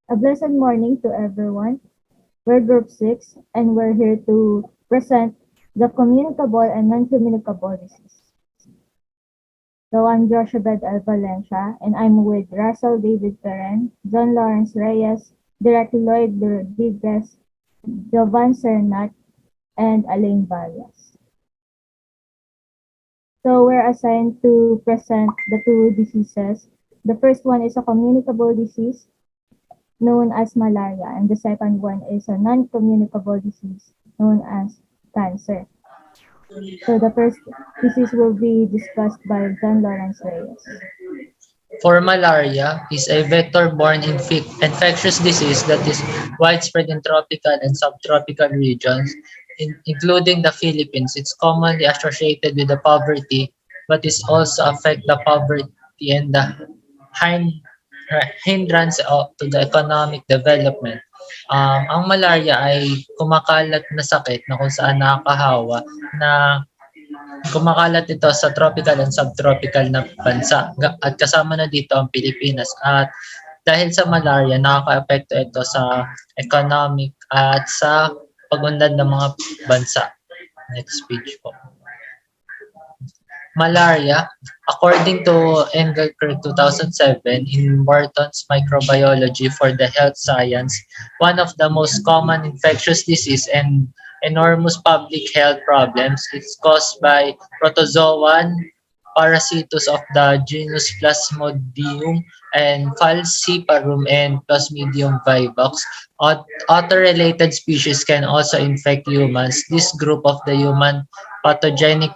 A blessed morning to everyone. We're Group 6 and we're here to present the communicable and non-communicable disease. So I'm Jochebed Valencia and I'm with Roselle David Peren, Jon Lorenz Reyes, Direk Llyod Jovan Sernat, and Allaine Varias. So we're assigned to present the two diseases. The first one is a communicable disease known as malaria, and the second one is a non-communicable disease known as cancer. So the first disease will be discussed by Jon Lorenz Reyes. For malaria is a vector-borne infectious disease that is widespread in tropical and subtropical regions, including the Philippines. It's commonly associated with the poverty, but it also affect the poverty and the hind- hindrance to the economic development. Ang malaria ay kumakalat na sakit na kung saan nakakahawa na kumakalat ito sa tropical and subtropical na bansa at kasama na dito ang Pilipinas at dahil sa malaria nakakaapekto ito sa economic at sa pag-unlad ng mga bansa. Next page po. Malaria, according to Engelker 2007 in Morton's Microbiology for the Health Science, one of the most common infectious disease and enormous public health problems. It's caused by protozoan parasitus of the genus Plasmodium and Falciparum and Plasmodium vivax. Other related species can also infect humans. This group of the human pathogenic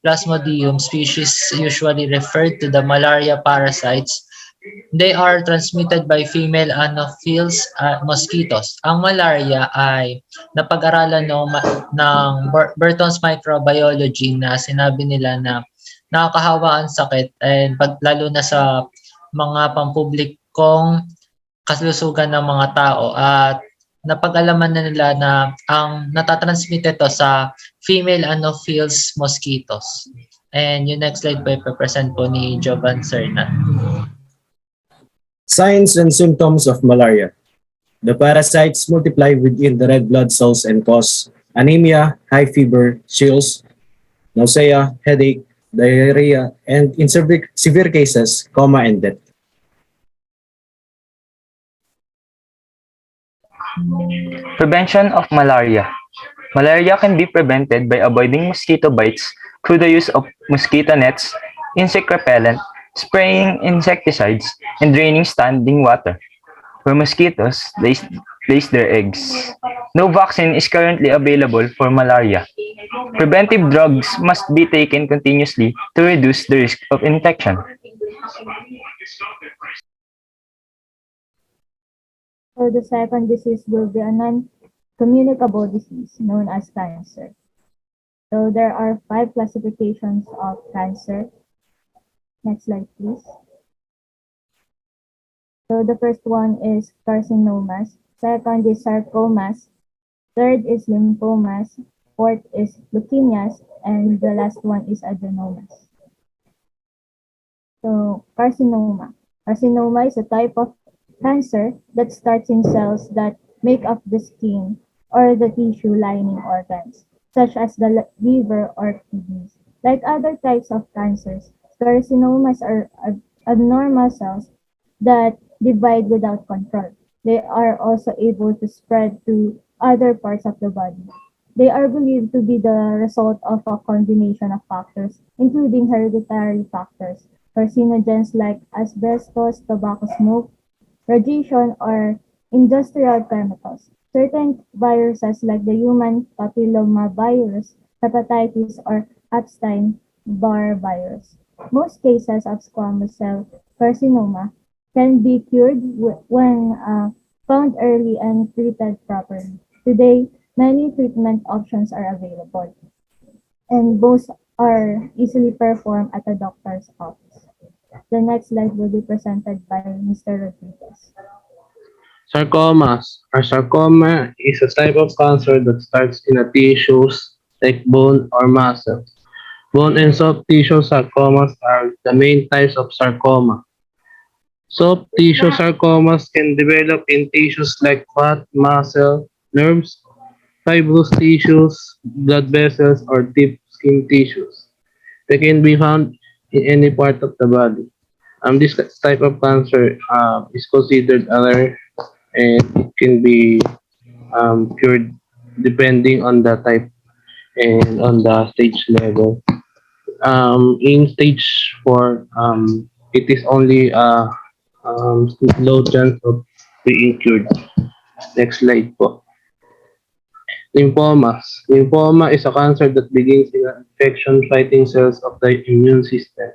Plasmodium species usually referred to the malaria parasites. They are transmitted by female Anopheles mosquitoes. Ang malaria ay napag-aralan ng Burton's Microbiology na sinabi nila na nakakahawa ang sakit and lalo na sa mga pampublikong kalusugan ng mga tao at napag-alaman na nila na ang natatransmit ito sa female Anopheles mosquitoes. And yung next slide po ipapresent po ni Jovan Sernat. Signs and symptoms of malaria. The parasites multiply within the red blood cells and cause anemia, high fever, chills, nausea, headache, diarrhea, and in severe cases, coma and death. Prevention of malaria. Malaria can be prevented by avoiding mosquito bites through the use of mosquito nets, insect repellent, spraying insecticides, and draining standing water where mosquitoes place their eggs. No vaccine is currently available for malaria. Preventive drugs must be taken continuously to reduce the risk of infection. So the second disease will be a non-communicable disease known as cancer. So there are 5 classifications of cancer. Next slide, please. So the first one is carcinomas. Second is sarcomas. Third is lymphomas. Fourth is leukemias. And the last one is adenomas. So carcinoma. Carcinoma is a type of cancer that starts in cells that make up the skin or the tissue lining organs, such as the liver or kidneys. Like other types of cancers, carcinomas are abnormal cells that divide without control. They are also able to spread to other parts of the body. They are believed to be the result of a combination of factors, including hereditary factors, carcinogens like asbestos, tobacco smoke, radiation, or industrial chemicals. Certain viruses like the human papillomavirus, hepatitis, or Epstein-Barr virus. Most cases of squamous cell carcinoma can be cured when found early and treated properly. Today, many treatment options are available, and both are easily performed at a doctor's office. The next slide will be presented by Mr. Rodriguez. Sarcomas. Sarcoma is a type of cancer that starts in a tissues like bone or muscle. Bone and soft tissue sarcomas are the main types of sarcoma. Soft tissue sarcomas can develop in tissues like fat, muscle, nerves, fibrous tissues, blood vessels, or deep skin tissues. They can be found in any part of the body. This type of cancer is considered rare and it can be cured depending on the type and on the stage level. In stage 4, it is only a low chance of being cured. Next slide po. Lymphomas. Lymphoma is a cancer that begins in infection-fighting cells of the immune system,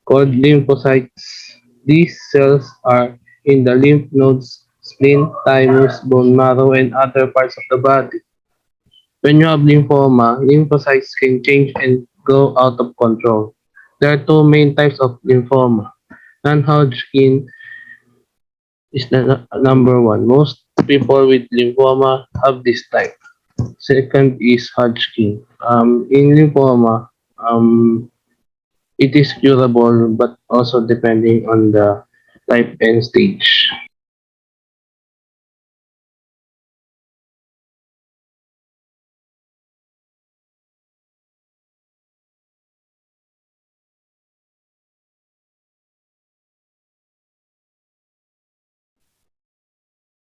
called lymphocytes. These cells are in the lymph nodes, spleen, thymus, bone marrow, and other parts of the body. When you have lymphoma, lymphocytes can change and go out of control. There are two main types of lymphoma. Non-Hodgkin is the number one. Most people with lymphoma have this type. Second is Hodgkin. In lymphoma, it is curable but also depending on the type and stage.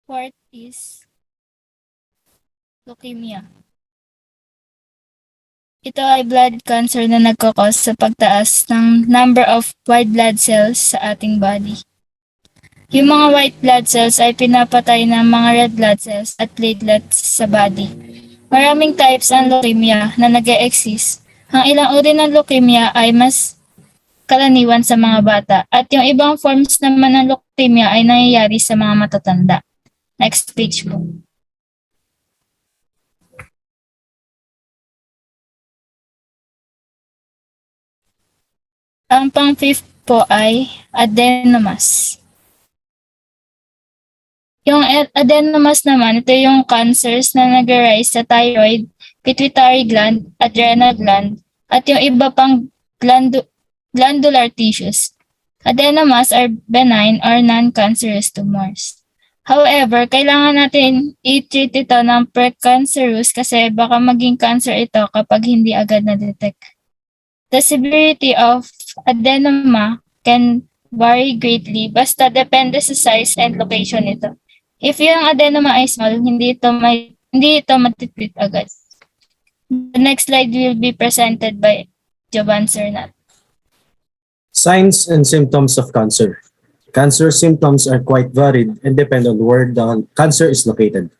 Fourth is leukemia. Ito ay blood cancer na nagkakos sa pagtaas ng number of white blood cells sa ating body. Yung mga white blood cells ay pinapatay ng mga red blood cells at platelets sa body. Maraming types ang leukemia na nag-e-exist. Ang ilang uri ng leukemia ay mas karaniwan sa mga bata at yung ibang forms naman ng leukemia ay nangyayari sa mga matatanda. Next page po. Ang pang-fifth po ay adenomas. Yung adenomas naman, ito yung cancers na nag-arise sa thyroid, pituitary gland, adrenal gland, at yung iba pang glandular tissues. Adenomas are benign or non-cancerous tumors. However, kailangan natin i-treat ito ng precancerous kasi baka maging cancer ito kapag hindi agad na-detect. The severity of adenoma can vary greatly basta depende sa size and location nito. If yung adenoma ay small, hindi ito matitreat agad. The next slide will be presented by Jovan, Sernat. Signs and symptoms of cancer. Cancer symptoms are quite varied and depend on where the cancer is located,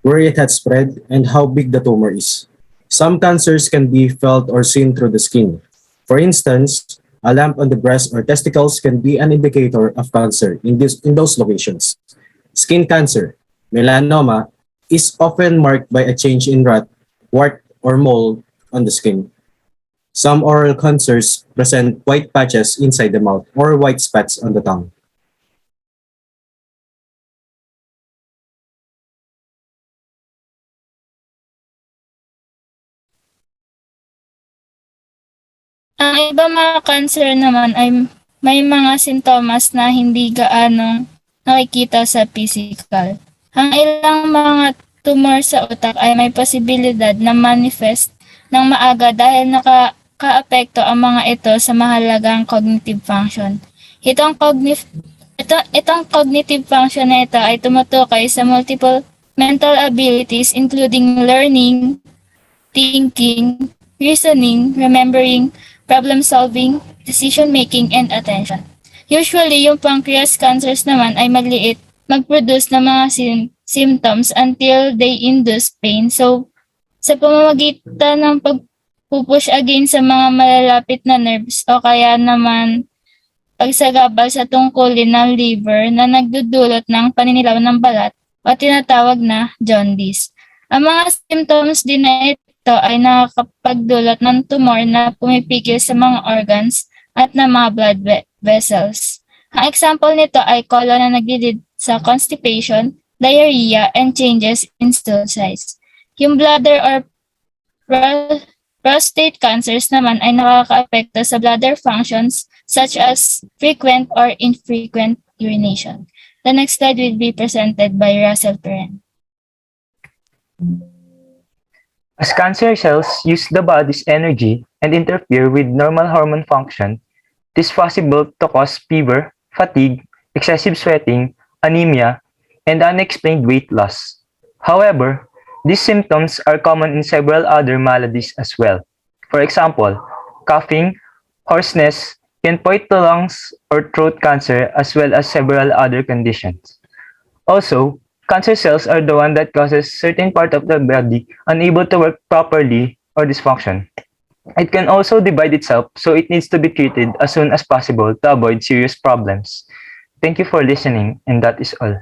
where it has spread, and how big the tumor is. Some cancers can be felt or seen through the skin. For instance, a lump on the breast or testicles can be an indicator of cancer in those locations. Skin cancer, melanoma, is often marked by a change in wart, or mole on the skin. Some oral cancers present white patches inside the mouth or white spots on the tongue. Ang iba mga cancer naman ay may mga sintomas na hindi gaanong nakikita sa physical. Ang ilang mga tumor sa utak ay may posibilidad na manifest ng maaga dahil nakaka-apekto ang mga ito sa mahalagang cognitive function. Itong cognitive function na ito ay tumutukoy sa multiple mental abilities including learning, thinking, reasoning, remembering, problem-solving, decision-making, and attention. Usually, yung pancreas cancers naman ay magliit, mag-produce ng mga symptoms until they induce pain. So, sa pamamagitan ng pagpupush again sa mga malalapit na nerves o kaya naman pagsagabal sa tungkulin ng liver na nagdudulot ng paninilaw ng balat o tinatawag na jaundice. Ang mga symptoms din na ito ay nakakapagdulot ng tumor na pumipigil sa mga organs at ng mga blood vessels. Ang example nito ay colon na nagli-lead sa constipation, diarrhea, and changes in stool size. Yung bladder or prostate cancers naman ay nakakaapekto sa bladder functions such as frequent or infrequent urination. The next slide will be presented by Roselle Peren. As cancer cells use the body's energy and interfere with normal hormone function, it is possible to cause fever, fatigue, excessive sweating, anemia, and unexplained weight loss. However, these symptoms are common in several other maladies as well. For example, coughing, hoarseness can point to lungs or throat cancer as well as several other conditions. Also, cancer cells are the one that causes certain part of the body unable to work properly or dysfunction. It can also divide itself, so it needs to be treated as soon as possible to avoid serious problems. Thank you for listening, and that is all.